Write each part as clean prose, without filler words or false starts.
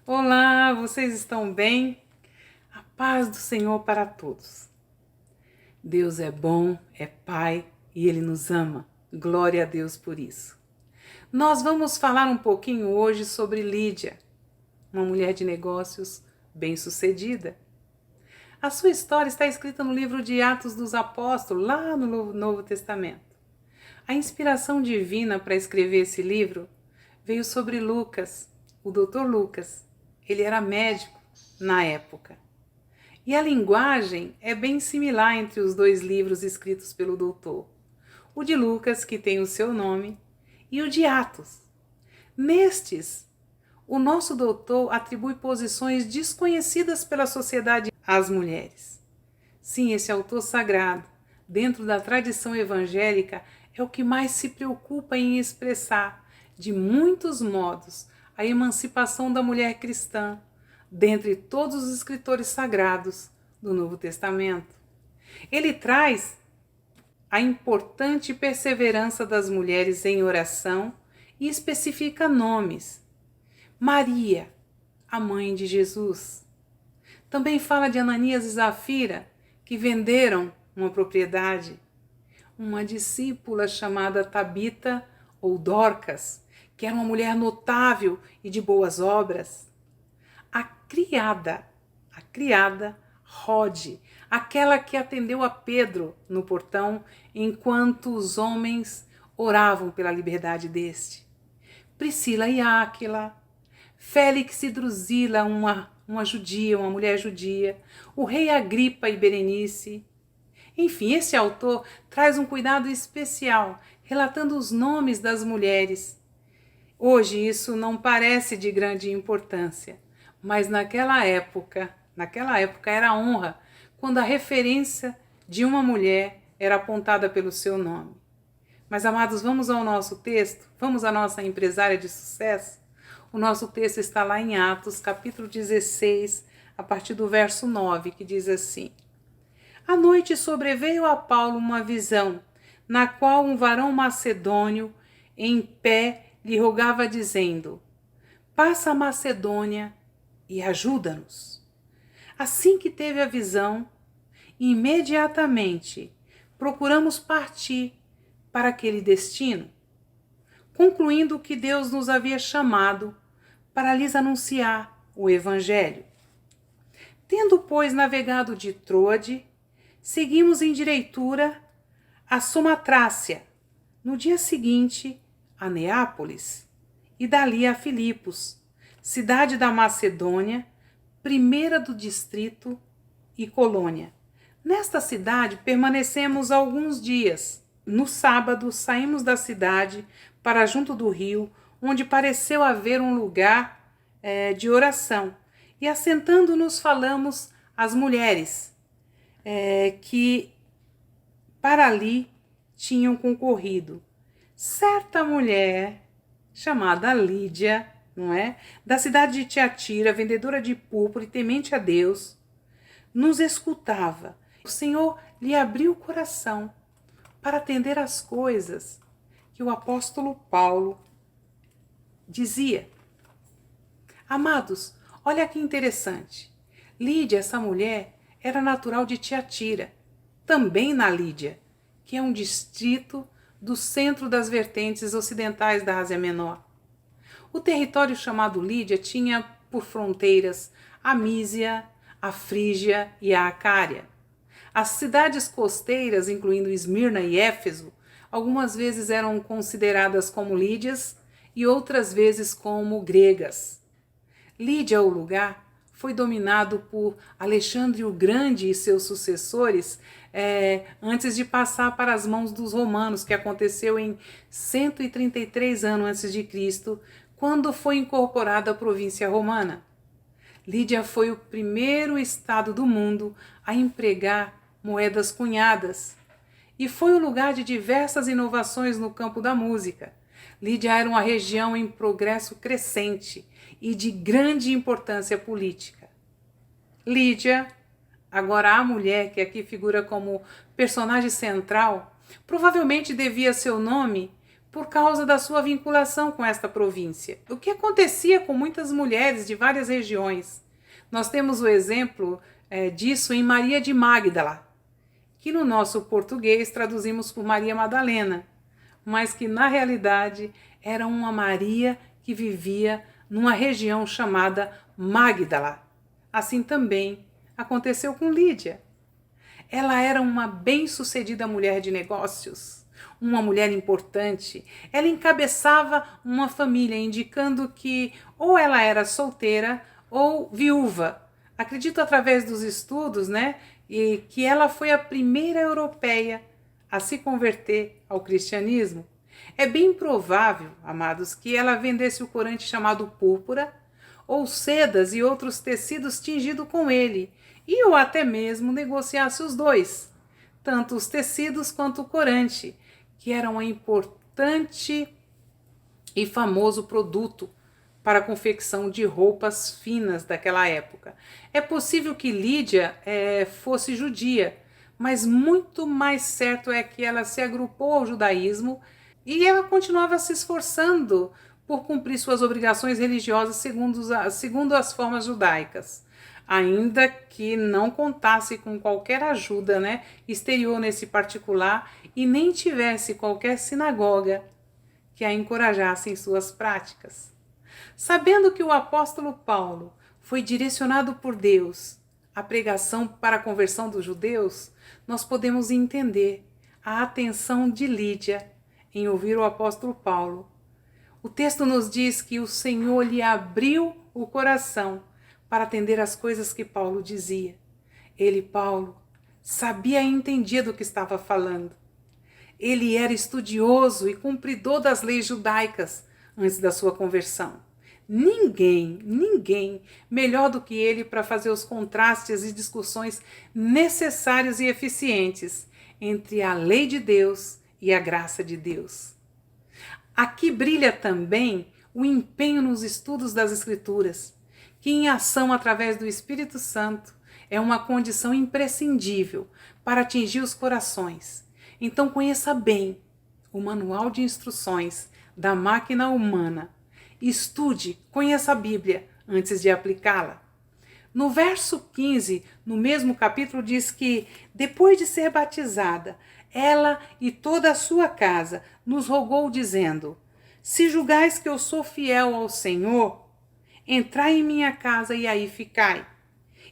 Olá, vocês estão bem? A paz do Senhor para todos. Deus é bom, é Pai e Ele nos ama. Glória a Deus por isso. Nós vamos falar um pouquinho hoje sobre Lídia, uma mulher de negócios bem-sucedida. A sua história está escrita no livro de Atos dos Apóstolos, lá no Novo Testamento. A inspiração divina para escrever esse livro veio sobre Lucas, o Dr. Lucas. Ele era médico na época. E a linguagem é bem similar entre os dois livros escritos pelo doutor. O de Lucas, que tem o seu nome, e o de Atos. Nestes, o nosso doutor atribui posições desconhecidas pela sociedade às mulheres. Sim, esse autor sagrado, dentro da tradição evangélica, é o que mais se preocupa em expressar, de muitos modos, a emancipação da mulher cristã, dentre todos os escritores sagrados do Novo Testamento. Ele traz a importante perseverança das mulheres em oração e especifica nomes. Maria, a mãe de Jesus. Também fala de Ananias e Zafira, que venderam uma propriedade. Uma discípula chamada Tabita ou Dorcas, que era uma mulher notável e de boas obras. A criada Rode, aquela que atendeu a Pedro no portão enquanto os homens oravam pela liberdade deste. Priscila e Áquila, Félix e Drusila, uma mulher judia, o rei Agripa e Berenice. Enfim, esse autor traz um cuidado especial, relatando os nomes das mulheres. Hoje isso não parece de grande importância, mas naquela época era honra quando a referência de uma mulher era apontada pelo seu nome. Mas, amados, vamos ao nosso texto? Vamos à nossa empresária de sucesso? O nosso texto está lá em Atos, capítulo 16, a partir do verso 9, que diz assim: À noite sobreveio a Paulo uma visão, na qual um varão macedônio, em pé, lhe rogava dizendo: Passa a Macedônia e ajuda-nos. Assim que teve a visão, imediatamente procuramos partir para aquele destino, concluindo que Deus nos havia chamado para lhes anunciar o Evangelho. Tendo, pois, navegado de Troade, seguimos em direitura a Samothrácia, no dia seguinte a Neápolis, e dali a Filipos, cidade da Macedônia, primeira do distrito e colônia. Nesta cidade permanecemos alguns dias. No sábado saímos da cidade para junto do rio, onde pareceu haver um lugar de oração. E assentando-nos falamos às mulheres que para ali tinham concorrido. Certa mulher chamada Lídia, não é? Da cidade de Tiatira, vendedora de púrpura e temente a Deus, nos escutava. O Senhor lhe abriu o coração para atender às coisas que o apóstolo Paulo dizia. Amados, olha que interessante. Lídia, essa mulher, era natural de Tiatira, também na Lídia, que é um distrito do centro das vertentes ocidentais da Ásia Menor. O território chamado Lídia tinha por fronteiras a Mísia, a Frígia e a Acária. As cidades costeiras, incluindo Esmirna e Éfeso, algumas vezes eram consideradas como lídias e outras vezes como gregas. Lídia, o lugar, foi dominado por Alexandre o Grande e seus sucessores antes de passar para as mãos dos romanos, que aconteceu em 133 anos antes de Cristo, quando foi incorporada a província romana. Lídia foi o primeiro estado do mundo a empregar moedas cunhadas e foi o lugar de diversas inovações no campo da música. Lídia era uma região em progresso crescente e de grande importância política. Lídia, agora a mulher que aqui figura como personagem central, provavelmente devia seu nome por causa da sua vinculação com esta província. O que acontecia com muitas mulheres de várias regiões? Nós temos o exemplo disso em Maria de Magdala, que no nosso português traduzimos por Maria Madalena, mas que na realidade era uma Maria que vivia numa região chamada Magdala. Assim também aconteceu com Lídia. Ela era uma bem-sucedida mulher de negócios, uma mulher importante. Ela encabeçava uma família, indicando que ou ela era solteira ou viúva. Acredito através dos estudos, e que ela foi a primeira europeia a se converter ao cristianismo. É bem provável, amados, que ela vendesse o corante chamado púrpura, ou sedas e outros tecidos tingidos com ele, e ou até mesmo negociasse os dois, tanto os tecidos quanto o corante, que era um importante e famoso produto para a confecção de roupas finas daquela época. É possível que Lídia fosse judia, mas muito mais certo é que ela se agrupou ao judaísmo e ela continuava se esforçando por cumprir suas obrigações religiosas segundo as formas judaicas, ainda que não contasse com qualquer ajuda exterior nesse particular e nem tivesse qualquer sinagoga que a encorajasse em suas práticas. Sabendo que o apóstolo Paulo foi direcionado por Deus à pregação para a conversão dos judeus, nós podemos entender a atenção de Lídia em ouvir o apóstolo Paulo. O texto nos diz que o Senhor lhe abriu o coração para atender às coisas que Paulo dizia. Ele, Paulo, sabia e entendia do que estava falando. Ele era estudioso e cumpridor das leis judaicas antes da sua conversão. Ninguém melhor do que ele para fazer os contrastes e discussões necessários e eficientes entre a lei de Deus e a graça de Deus. Aqui brilha também o empenho nos estudos das Escrituras, que em ação através do Espírito Santo é uma condição imprescindível para atingir os corações. Então conheça bem o manual de instruções da máquina humana. Estude, conheça a Bíblia antes de aplicá-la. No verso 15, no mesmo capítulo, diz que depois de ser batizada, ela e toda a sua casa nos rogou dizendo: se julgais que eu sou fiel ao Senhor, entrai em minha casa e aí ficai.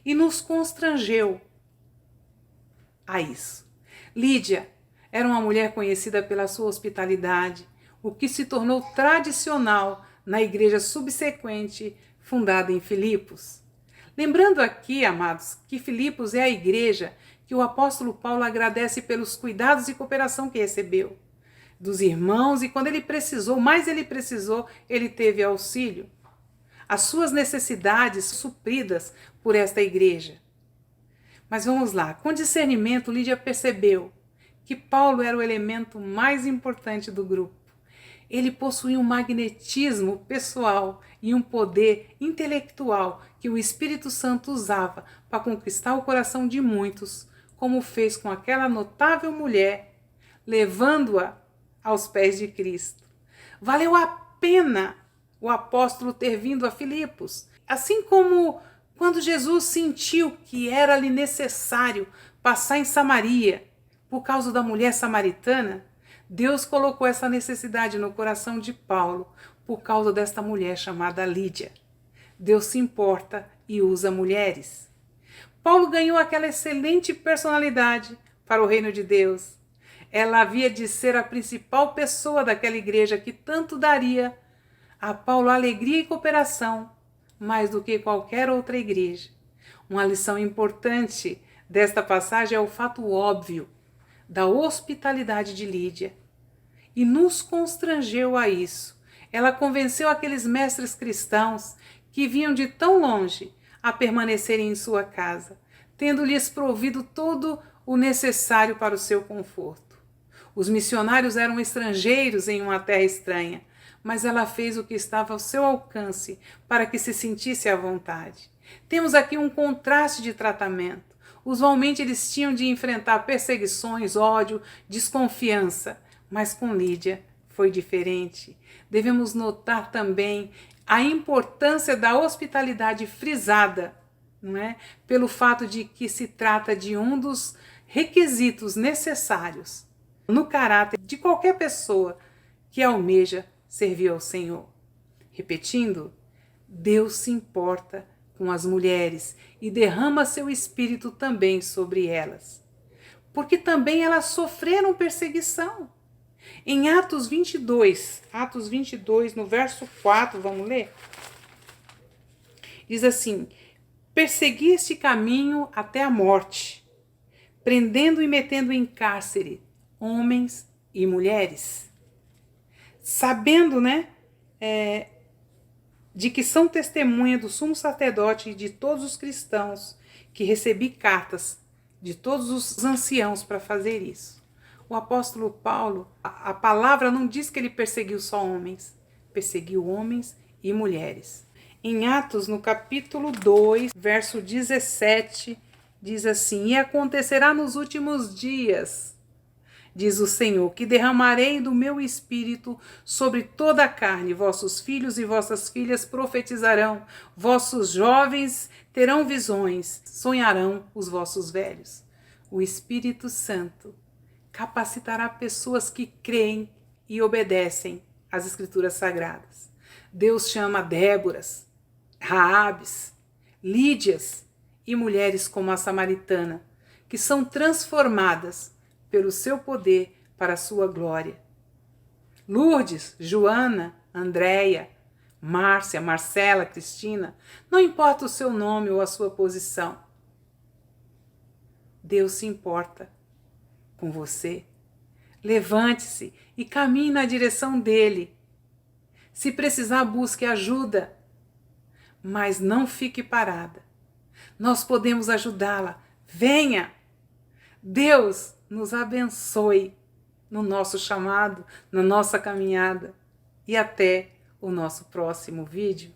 E nos constrangeu a isso. Lídia era uma mulher conhecida pela sua hospitalidade, o que se tornou tradicional na igreja subsequente fundada em Filipos. Lembrando aqui, amados, que Filipos é a igreja que o apóstolo Paulo agradece pelos cuidados e cooperação que recebeu dos irmãos, e quando ele precisou, ele teve auxílio. As suas necessidades supridas por esta igreja. Mas vamos lá, com discernimento, Lídia percebeu que Paulo era o elemento mais importante do grupo. Ele possuía um magnetismo pessoal e um poder intelectual que o Espírito Santo usava para conquistar o coração de muitos, como fez com aquela notável mulher, levando-a aos pés de Cristo. Valeu a pena o apóstolo ter vindo a Filipos, assim como quando Jesus sentiu que era-lhe necessário passar em Samaria por causa da mulher samaritana. Deus colocou essa necessidade no coração de Paulo por causa desta mulher chamada Lídia. Deus se importa e usa mulheres. Paulo ganhou aquela excelente personalidade para o reino de Deus. Ela havia de ser a principal pessoa daquela igreja que tanto daria a Paulo alegria e cooperação, mais do que qualquer outra igreja. Uma lição importante desta passagem é o fato óbvio da hospitalidade de Lídia, e nos constrangeu a isso. Ela convenceu aqueles mestres cristãos que vinham de tão longe a permanecerem em sua casa, tendo-lhes provido todo o necessário para o seu conforto. Os missionários eram estrangeiros em uma terra estranha, mas ela fez o que estava ao seu alcance para que se sentisse à vontade. Temos aqui um contraste de tratamento. Usualmente eles tinham de enfrentar perseguições, ódio, desconfiança, mas com Lídia foi diferente. Devemos notar também a importância da hospitalidade frisada, não é? Pelo fato de que se trata de um dos requisitos necessários no caráter de qualquer pessoa que almeja servir ao Senhor. Repetindo, Deus se importa com as mulheres e derrama seu espírito também sobre elas, porque também elas sofreram perseguição. Em Atos 22, no verso 4, vamos ler? Diz assim: persegui este caminho até a morte, prendendo e metendo em cárcere homens e mulheres. Sabendo, né, de que são testemunha do sumo sacerdote e de todos os cristãos, que recebi cartas de todos os anciãos para fazer isso. O apóstolo Paulo, a palavra não diz que ele perseguiu só homens, perseguiu homens e mulheres. Em Atos, no capítulo 2, verso 17, diz assim: e acontecerá nos últimos dias, diz o Senhor, que derramarei do meu espírito sobre toda a carne. Vossos filhos e vossas filhas profetizarão, vossos jovens terão visões, sonharão os vossos velhos. O Espírito Santo capacitará pessoas que creem e obedecem às Escrituras Sagradas. Deus chama Déboras, Raabes, Lídias e mulheres como a samaritana, que são transformadas pelo seu poder para a sua glória. Lourdes, Joana, Andréia, Márcia, Marcela, Cristina, não importa o seu nome ou a sua posição, Deus se importa com você. Levante-se e caminhe na direção dele. Se precisar, busque ajuda, mas não fique parada. Nós podemos ajudá-la. Venha! Deus nos abençoe no nosso chamado, na nossa caminhada, e até o nosso próximo vídeo.